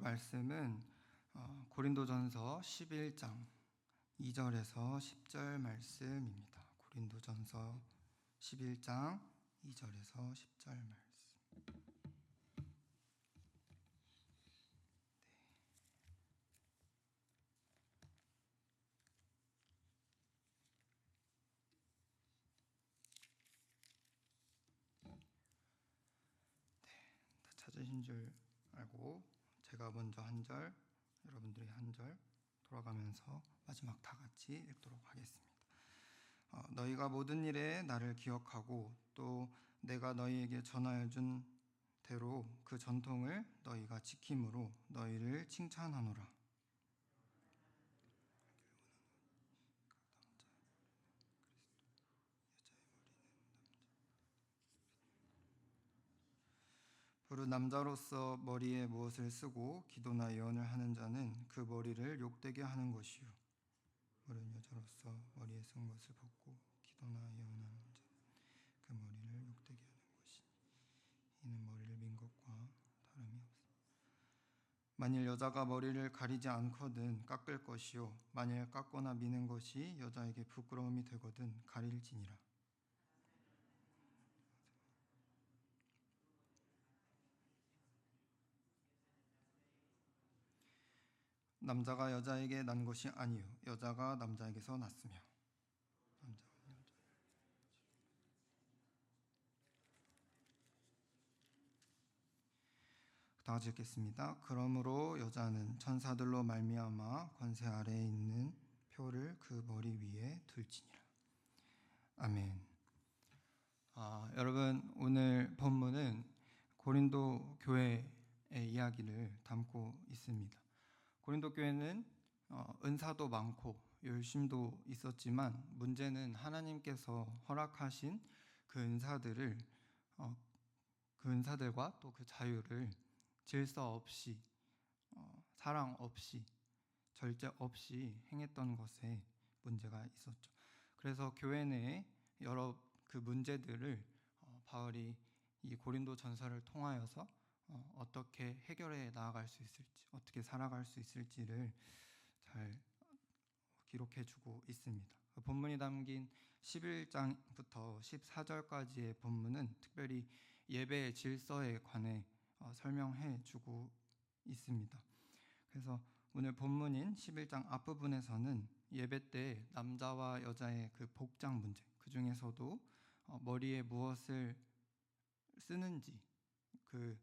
말씀은 고린도전서 11장 2절에서 10절 말씀입니다. 고린도전서 11장 2절에서 10절 말씀. 다 찾으신 줄 알고 제가 먼저 한 절, 여러분들이 한 절 돌아가면서 마지막 다 같이 읽도록 하겠습니다. 너희가 모든 일에 나를 기억하고 또 내가 너희에게 전하여 준 대로 그 전통을 너희가 지킴으로 너희를 칭찬하노라. 부르 남자로서 머리에 무엇을 쓰고 기도나 예언을 하는 자는 그 머리를 욕되게 하는 것이요, 부른 여자로서 머리에 쓴 것을 벗고 기도나 예언하는 자는 그 머리를 욕되게 하는 것이니 이는 머리를 민 것과 다름이 없습니다. 만일 여자가 머리를 가리지 않거든 깎을 것이요, 만일 깎거나 미는 것이 여자에게 부끄러움이 되거든 가릴지니라. 남자가 여자에게 난 것이 아니요 여자가 남자에게서 났으며 남자가 다 같이 읽겠습니다. 그러므로 여자는 천사들로 말미암아 권세 아래에 있는 표를 그 머리 위에 둘지니라. 아멘. 여러분, 오늘 본문은 고린도 교회의 이야기를 담고 있습니다. 고린도 교회는 은사도 많고 열심도 있었지만 문제는 하나님께서 허락하신 그 은사들과 또 그 자유를 질서 없이, 사랑 없이, 절제 없이 행했던 것에 문제가 있었죠. 그래서 교회 내에 여러 그 문제들을 바울이 이 고린도 전서를 통하여서 어떻게 해결해 나아갈 수 있을지, 어떻게 살아갈 수 있을지를 잘 기록해 주고 있습니다. 본문이 담긴 11장부터 14절까지의 본문은 특별히 예배의 질서에 관해 설명해 주고 있습니다. 그래서 오늘 본문인 11장 앞부분에서는 예배 때 남자와 여자의 그 복장 문제, 그 중에서도 머리에 무엇을 쓰는지, 그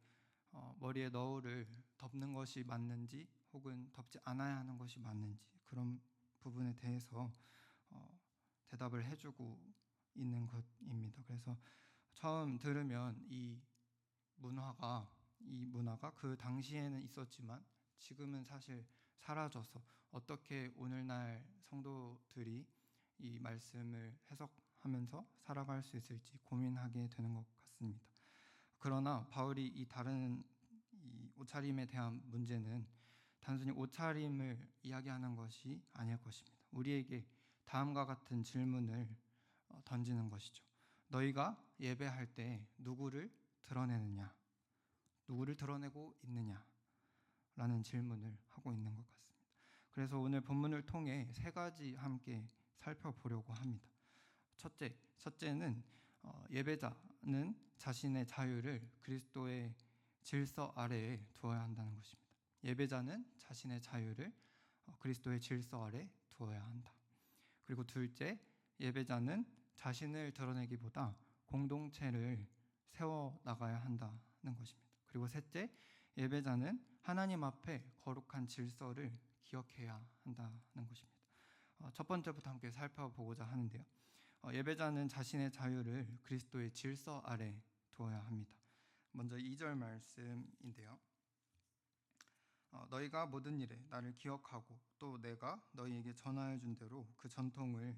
머리에 너울을 덮는 것이 맞는지 혹은 덮지 않아야 하는 것이 맞는지, 그런 부분에 대해서 대답을 해주고 있는 것입니다. 그래서 처음 들으면 이 문화가 그 당시에는 있었지만 지금은 사실 사라져서 어떻게 오늘날 성도들이 이 말씀을 해석하면서 살아갈 수 있을지 고민하게 되는 것 같습니다. 그러나 바울이 이 다른 옷차림에 대한 문제는 단순히 옷차림을 이야기하는 것이 아닐 것입니다. 우리에게 다음과 같은 질문을 던지는 것이죠. 너희가 예배할 때 누구를 드러내느냐? 누구를 드러내고 있느냐? 라는 질문을 하고 있는 것 같습니다. 그래서 오늘 본문을 통해 세 가지 함께 살펴보려고 합니다. 첫째는 예배자는 자신의 자유를 그리스도의 질서 아래에 두어야 한다는 것입니다. 예배자는 자신의 자유를 그리스도의 질서 아래 두어야 한다. 그리고 둘째, 예배자는 자신을 드러내기보다 공동체를 세워나가야 한다는 것입니다. 그리고 셋째, 예배자는 하나님 앞에 거룩한 질서를 기억해야 한다는 것입니다. 첫 번째부터 함께 살펴보고자 하는데요. 예배자는 자신의 자유를 그리스도의 질서 아래 두어야 합니다. 먼저 2절 말씀인데요. 너희가 모든 일에 나를 기억하고 또 내가 너희에게 전하여 준 대로 그 전통을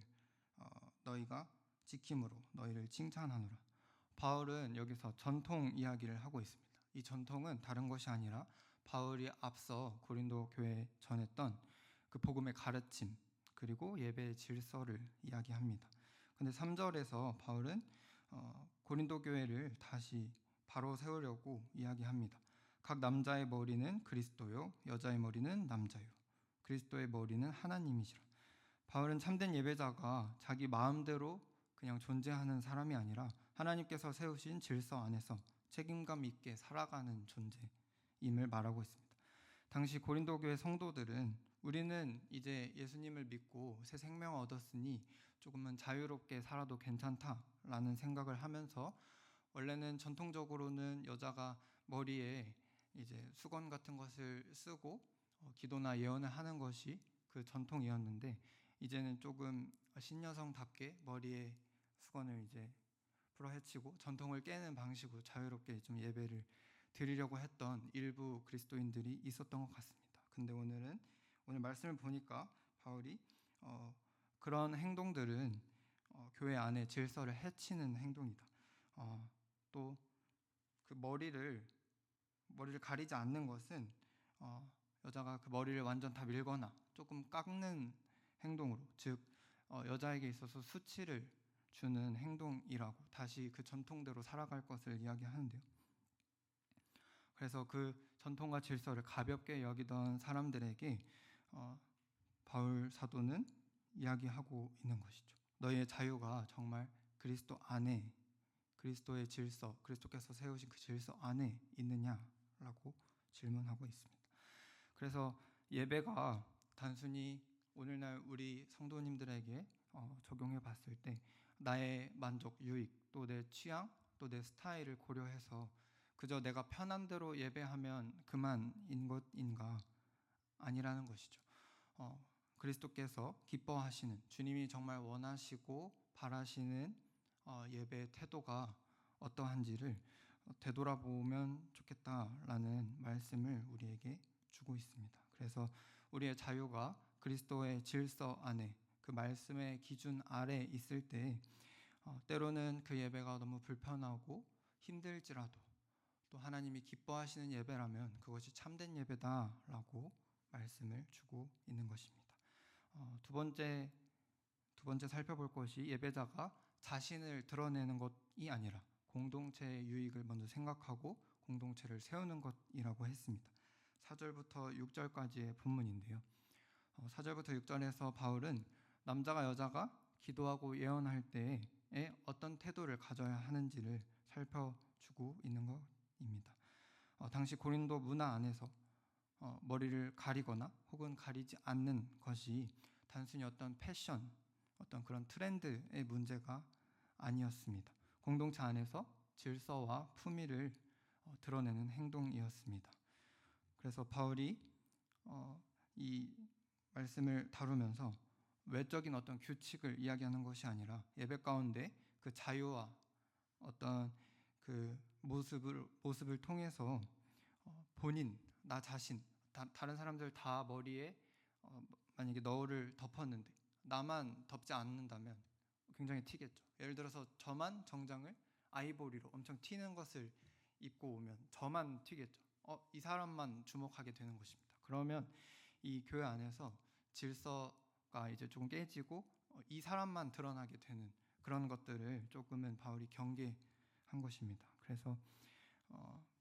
너희가 지킴으로 너희를 칭찬하노라. 바울은 여기서 전통 이야기를 하고 있습니다. 이 전통은 다른 것이 아니라 바울이 앞서 고린도 교회에 전했던 그 복음의 가르침, 그리고 예배의 질서를 이야기합니다. 근데 3절에서 바울은 고린도 교회를 다시 바로 세우려고 이야기합니다. 각 남자의 머리는 그리스도요 여자의 머리는 남자요 그리스도의 머리는 하나님이시라. 바울은 참된 예배자가 자기 마음대로 그냥 존재하는 사람이 아니라 하나님께서 세우신 질서 안에서 책임감 있게 살아가는 존재임을 말하고 있습니다. 당시 고린도 교회 성도들은 우리는 이제 예수님을 믿고 새 생명을 얻었으니 조금은 자유롭게 살아도 괜찮다라는 생각을 하면서, 원래는 전통적으로는 여자가 머리에 이제 수건 같은 것을 쓰고 기도나 예언을 하는 것이 그 전통이었는데, 이제는 조금 신여성답게 머리에 수건을 이제 풀어헤치고 전통을 깨는 방식으로 자유롭게 좀 예배를 드리려고 했던 일부 그리스도인들이 있었던 것 같습니다. 근데 오늘 말씀을 보니까 바울이 그런 행동들은 교회 안에 질서를 해치는 행동이다. 또 그 머리를 가리지 않는 것은 여자가 그 머리를 완전 다 밀거나 조금 깎는 행동으로, 즉 여자에게 있어서 수치를 주는 행동이라고 다시 그 전통대로 살아갈 것을 이야기하는데요. 그래서 그 전통과 질서를 가볍게 여기던 사람들에게 바울 사도는 이야기하고 있는 것이죠. 너희의 자유가 정말 그리스도 안에, 그리스도의 질서, 그리스도께서 세우신 그 질서 안에 있느냐라고 질문하고 있습니다. 그래서 예배가 단순히 오늘날 우리 성도님들에게 적용해 봤을 때 나의 만족, 유익, 또 내 취향, 또 내 스타일을 고려해서 그저 내가 편한 대로 예배하면 그만인 것인가? 아니라는 것이죠. 그리스도께서 기뻐하시는, 주님이 정말 원하시고 바라시는 예배의 태도가 어떠한지를 되돌아보면 좋겠다라는 말씀을 우리에게 주고 있습니다. 그래서 우리의 자유가 그리스도의 질서 안에, 그 말씀의 기준 아래 있을 때 때로는 그 예배가 너무 불편하고 힘들지라도 또 하나님이 기뻐하시는 예배라면 그것이 참된 예배다라고 말씀을 주고 있는 것입니다. 두 번째 살펴볼 것이 예배자가 자신을 드러내는 것이 아니라 공동체의 유익을 먼저 생각하고 공동체를 세우는 것이라고 했습니다. 4절부터 6절까지의 본문인데요. 4절부터 6절에서 바울은 남자가 여자가 기도하고 예언할 때에 어떤 태도를 가져야 하는지를 살펴주고 있는 것입니다. 당시 고린도 문화 안에서 머리를 가리거나 혹은 가리지 않는 것이 단순히 어떤 패션, 어떤 그런 트렌드의 문제가 아니었습니다. 공동체 안에서 질서와 품위를 드러내는 행동이었습니다. 그래서 바울이 이 말씀을 다루면서 외적인 어떤 규칙을 이야기하는 것이 아니라 예배 가운데 그 자유와 어떤 그 모습을 통해서 본인, 나 자신, 다른 사람들 다 머리에 만약에 너울을 덮었는데 나만 덮지 않는다면 굉장히 튀겠죠. 예를 들어서 저만 정장을 아이보리로 엄청 튀는 것을 입고 오면 저만 튀겠죠. 이 사람만 주목하게 되는 것입니다. 그러면 이 교회 안에서 질서가 이제 조금 깨지고 이 사람만 드러나게 되는 그런 것들을 조금은 바울이 경계한 것입니다. 그래서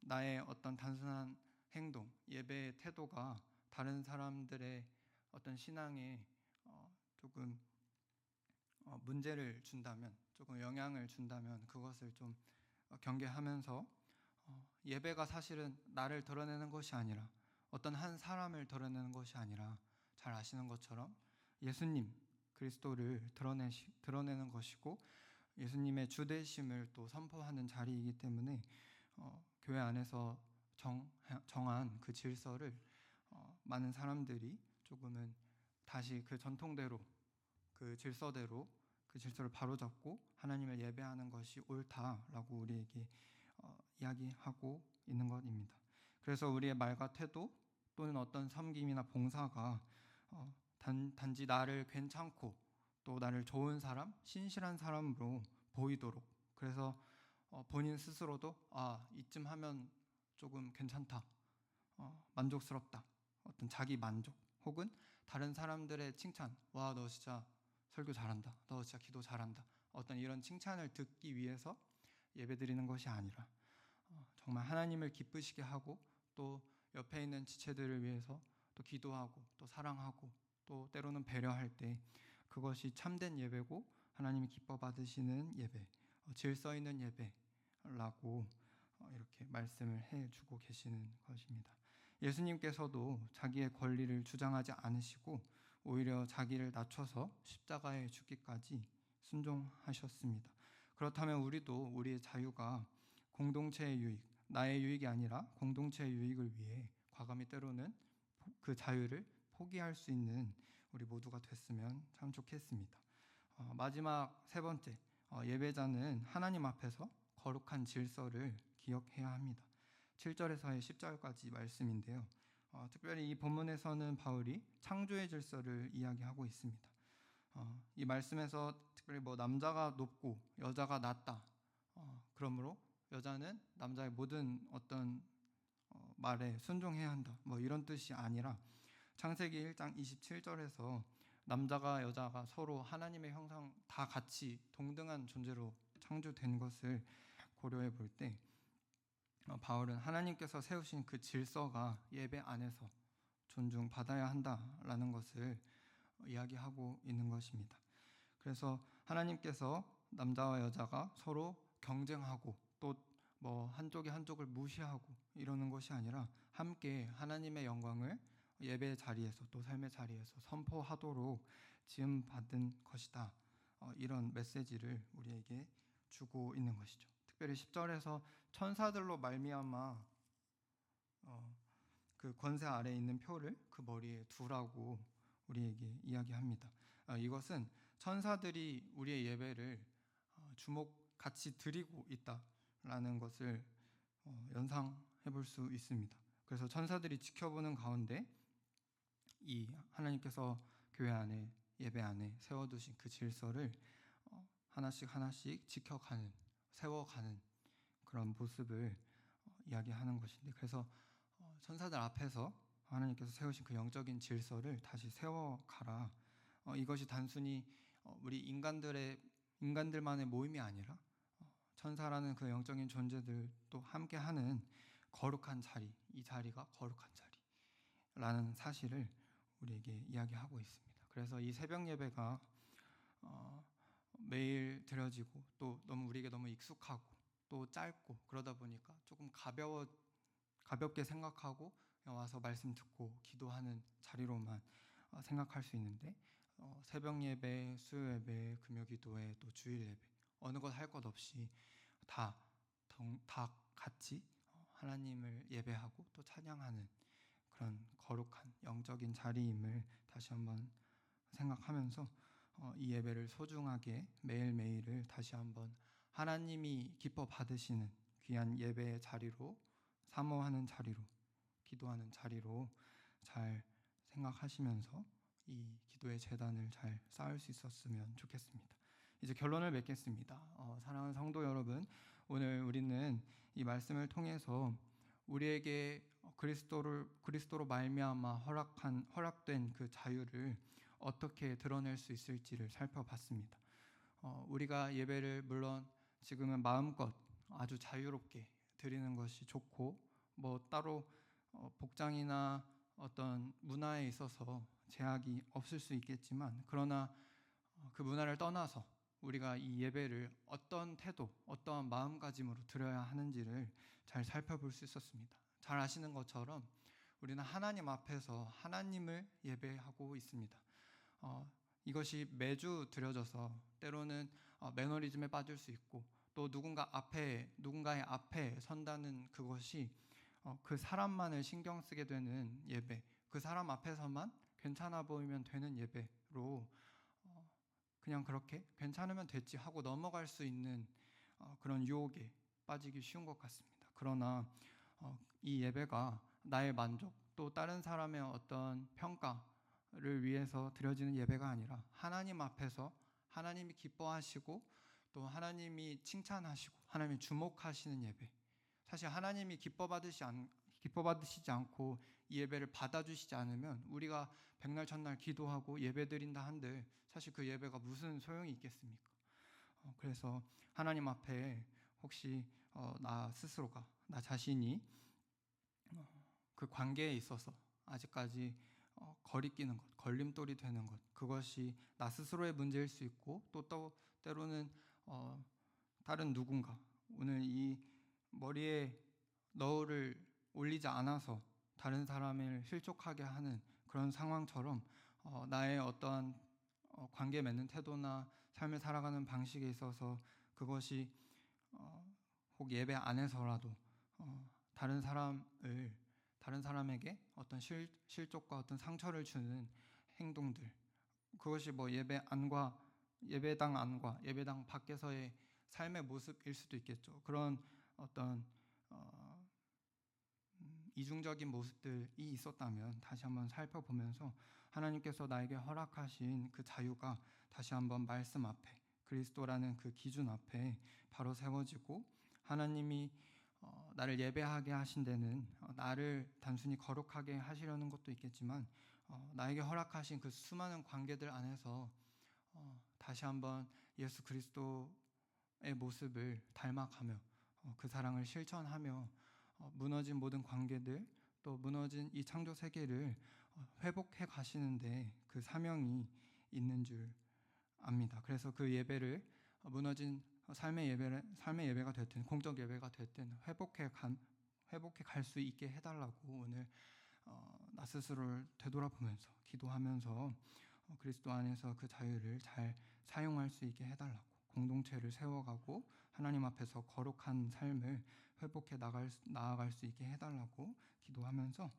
나의 어떤 단순한 행동, 예배의 태도가 다른 사람들의 어떤 신앙에 조금 문제를 준다면, 조금 영향을 준다면 그것을 좀 경계하면서 예배가 사실은 나를 드러내는 것이 아니라 어떤 한 사람을 드러내는 것이 아니라 잘 아시는 것처럼 예수님 그리스도를 드러내는 것이고 예수님의 주되심을 또 선포하는 자리이기 때문에 교회 안에서 정한 그 질서를 많은 사람들이 조금은 다시 그 전통대로, 그 질서대로 그 질서를 바로잡고 하나님을 예배하는 것이 옳다라고 우리에게 이야기하고 있는 것입니다. 그래서 우리의 말과 태도 또는 어떤 섬김이나 봉사가 단지 나를 괜찮고 또 나를 좋은 사람, 신실한 사람으로 보이도록, 그래서 본인 스스로도 이쯤 하면 조금 괜찮다, 만족스럽다, 어떤 자기 만족 혹은 다른 사람들의 칭찬, 와 너 진짜 설교 잘한다, 너 진짜 기도 잘한다, 어떤 이런 칭찬을 듣기 위해서 예배드리는 것이 아니라 정말 하나님을 기쁘시게 하고 또 옆에 있는 지체들을 위해서 또 기도하고 또 사랑하고 또 때로는 배려할 때 그것이 참된 예배고 하나님이 기뻐 받으시는 예배, 질서 있는 예배라고 이렇게 말씀을 해주고 계시는 것입니다. 예수님께서도 자기의 권리를 주장하지 않으시고 오히려 자기를 낮춰서 십자가에 죽기까지 순종하셨습니다. 그렇다면 우리도 우리의 자유가 공동체의 유익, 나의 유익이 아니라 공동체의 유익을 위해 과감히 때로는 그 자유를 포기할 수 있는 우리 모두가 됐으면 참 좋겠습니다. 마지막 세 번째, 예배자는 하나님 앞에서 거룩한 질서를 기억해야 합니다. 7절에서의 10절까지 말씀인데요. 특별히 이 본문에서는 바울이 창조의 질서를 이야기하고 있습니다. 이 말씀에서 특별히 남자가 높고 여자가 낮다. 그러므로 여자는 남자의 모든 어떤 말에 순종해야 한다. 이런 뜻이 아니라 창세기 1장 27절에서 남자가 여자가 서로 하나님의 형상 다 같이 동등한 존재로 창조된 것을 고려해 볼 때 바울은 하나님께서 세우신 그 질서가 예배 안에서 존중받아야 한다라는 것을 이야기하고 있는 것입니다. 그래서 하나님께서 남자와 여자가 서로 경쟁하고 또 한쪽이 한쪽을 무시하고 이러는 것이 아니라 함께 하나님의 영광을 예배 자리에서 또 삶의 자리에서 선포하도록 지음받은 것이다. 이런 메시지를 우리에게 주고 있는 것이죠. 특별히 10절에서 천사들로 말미암아 그 권세 아래에 있는 표를 그 머리에 두라고 우리에게 이야기합니다. 이것은 천사들이 우리의 예배를 주목같이 드리고 있다라는 것을 연상해 볼 수 있습니다. 그래서 천사들이 지켜보는 가운데 이 하나님께서 교회 안에 예배 안에 세워두신 그 질서를 하나씩 하나씩 지켜가는, 세워가는 그런 모습을 이야기하는 것인데, 그래서 천사들 앞에서 하나님께서 세우신 그 영적인 질서를 다시 세워가라. 이것이 단순히 우리 인간들만의 모임이 아니라 천사라는 그 영적인 존재들도 함께하는 거룩한 자리, 이 자리가 거룩한 자리라는 사실을 우리에게 이야기하고 있습니다. 그래서 이 새벽 예배가 매일 드려지고 또 우리에게 너무 익숙하고 또 짧고 그러다 보니까 조금 가볍게 생각하고 와서 말씀 듣고 기도하는 자리로만 생각할 수 있는데, 새벽 예배, 수요 예배, 금요 기도회, 또 주일 예배 어느 것 할 것 없이 다 같이 하나님을 예배하고 또 찬양하는 그런 거룩한 영적인 자리임을 다시 한번 생각하면서 이 예배를 소중하게 매일매일을 다시 한번 하나님이 기뻐 받으시는 귀한 예배의 자리로, 사모하는 자리로, 기도하는 자리로 잘 생각하시면서 이 기도의 제단을 잘 쌓을 수 있었으면 좋겠습니다. 이제 결론을 맺겠습니다. 사랑하는 성도 여러분, 오늘 우리는 이 말씀을 통해서 우리에게 그리스도로 말미암아 허락된 그 자유를 어떻게 드러낼 수 있을지를 살펴봤습니다. 우리가 예배를 물론 지금은 마음껏 아주 자유롭게 드리는 것이 좋고 따로 복장이나 어떤 문화에 있어서 제약이 없을 수 있겠지만, 그러나 그 문화를 떠나서 우리가 이 예배를 어떤 태도, 어떠한 마음가짐으로 드려야 하는지를 잘 살펴볼 수 있었습니다. 잘 아시는 것처럼 우리는 하나님 앞에서 하나님을 예배하고 있습니다. 이것이 매주 드려져서 때로는 매너리즘에 빠질 수 있고, 또 누군가의 앞에 선다는 그것이 그 사람만을 신경 쓰게 되는 예배, 그 사람 앞에서만 괜찮아 보이면 되는 예배로 그냥 그렇게 괜찮으면 됐지 하고 넘어갈 수 있는 그런 유혹에 빠지기 쉬운 것 같습니다. 그러나 이 예배가 나의 만족, 또 다른 사람의 어떤 평가를 위해서 드려지는 예배가 아니라 하나님 앞에서 하나님이 기뻐하시고 또 하나님이 칭찬하시고 하나님이 주목하시는 예배, 사실 하나님이 기뻐 받으시지 않고 이 예배를 받아주시지 않으면 우리가 백날 첫날 기도하고 예배드린다 한들 사실 그 예배가 무슨 소용이 있겠습니까? 그래서 하나님 앞에 혹시 나 스스로가, 나 자신이 그 관계에 있어서 아직까지 거리끼는 것, 걸림돌이 되는 것, 그것이 나 스스로의 문제일 수 있고 또 때로는 다른 누군가, 오늘 이 머리에 너를 올리지 않아서 다른 사람을 실족하게 하는 그런 상황처럼 나의 어떠한 관계 맺는 태도나 삶을 살아가는 방식에 있어서 그것이 혹 예배 안에서라도 다른 사람에게 어떤 실족과 어떤 상처를 주는 행동들, 그것이 뭐 예배당 안과 예배당 밖에서의 삶의 모습일 수도 있겠죠. 그런 어떤 이중적인 모습들이 있었다면 다시 한번 살펴보면서 하나님께서 나에게 허락하신 그 자유가 다시 한번 말씀 앞에, 그리스도라는 그 기준 앞에 바로 세워지고, 하나님이 나를 예배하게 하신 데는 나를 단순히 거룩하게 하시려는 것도 있겠지만 나에게 허락하신 그 수많은 관계들 안에서 다시 한번 예수 그리스도의 모습을 닮아가며 그 사랑을 실천하며 무너진 모든 관계들, 또 무너진 이 창조 세계를 회복해 가시는데 그 사명이 있는 줄 압니다. 그래서 그 예배를 무너진 삶의 예배가 됐든 공적 예배가 됐든 회복해 갈 수 있게 해달라고 오늘 나 스스로를 되돌아보면서 기도하면서 그리스도 안에서 그 자유를 잘 사용할 수 있게 해달라고, 공동체를 세워가고 하나님 앞에서 거룩한 삶을 회복해 나아갈 수 있게 해달라고 기도하면서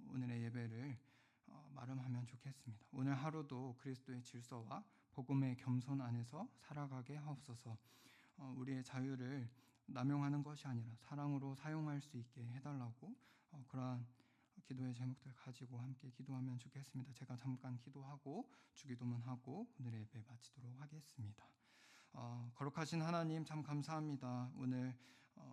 오늘의 예배를 마름하면 좋겠습니다. 오늘 하루도 그리스도의 질서와 복음의 겸손 안에서 살아가게 하옵소서. 우리의 자유를 남용하는 것이 아니라 사랑으로 사용할 수 있게 해달라고 그러한 기도의 제목들 가지고 함께 기도하면 좋겠습니다. 제가 잠깐 기도하고 주기도문하고 오늘의 예배 마치도록 하겠습니다. 거룩하신 하나님 참 감사합니다. 오늘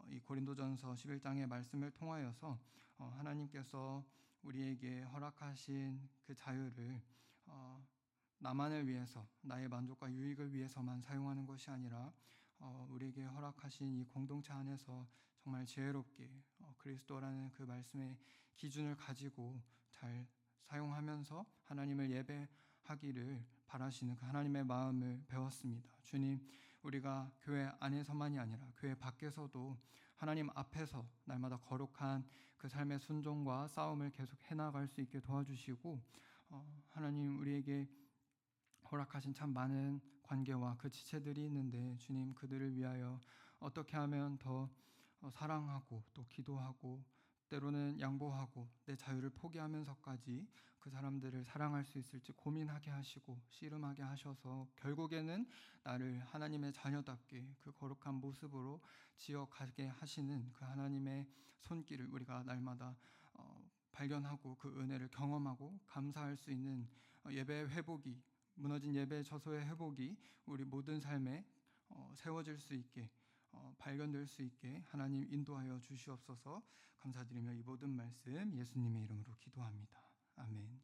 이 고린도전서 11장의 말씀을 통하여서 하나님께서 우리에게 허락하신 그 자유를 나만을 위해서, 나의 만족과 유익을 위해서만 사용하는 것이 아니라 우리에게 허락하신 이 공동체 안에서 정말 지혜롭게 그리스도라는 그 말씀의 기준을 가지고 잘 사용하면서 하나님을 예배하기를 바라시는 그 하나님의 마음을 배웠습니다. 주님, 우리가 교회 안에서만이 아니라 교회 밖에서도 하나님 앞에서 날마다 거룩한 그 삶의 순종과 싸움을 계속 해나갈 수 있게 도와주시고, 하나님 우리에게 허락하신 참 많은 관계와 그 지체들이 있는데 주님, 그들을 위하여 어떻게 하면 더 사랑하고 또 기도하고 때로는 양보하고 내 자유를 포기하면서까지 그 사람들을 사랑할 수 있을지 고민하게 하시고 씨름하게 하셔서 결국에는 나를 하나님의 자녀답게 그 거룩한 모습으로 지어가게 하시는 그 하나님의 손길을 우리가 날마다 발견하고 그 은혜를 경험하고 감사할 수 있는 예배의 회복이, 무너진 예배의 저소의 회복이 우리 모든 삶에 세워질 수 있게, 발견될 수 있게 하나님 인도하여 주시옵소서. 감사드리며 이 모든 말씀 예수님의 이름으로 기도합니다. 아멘.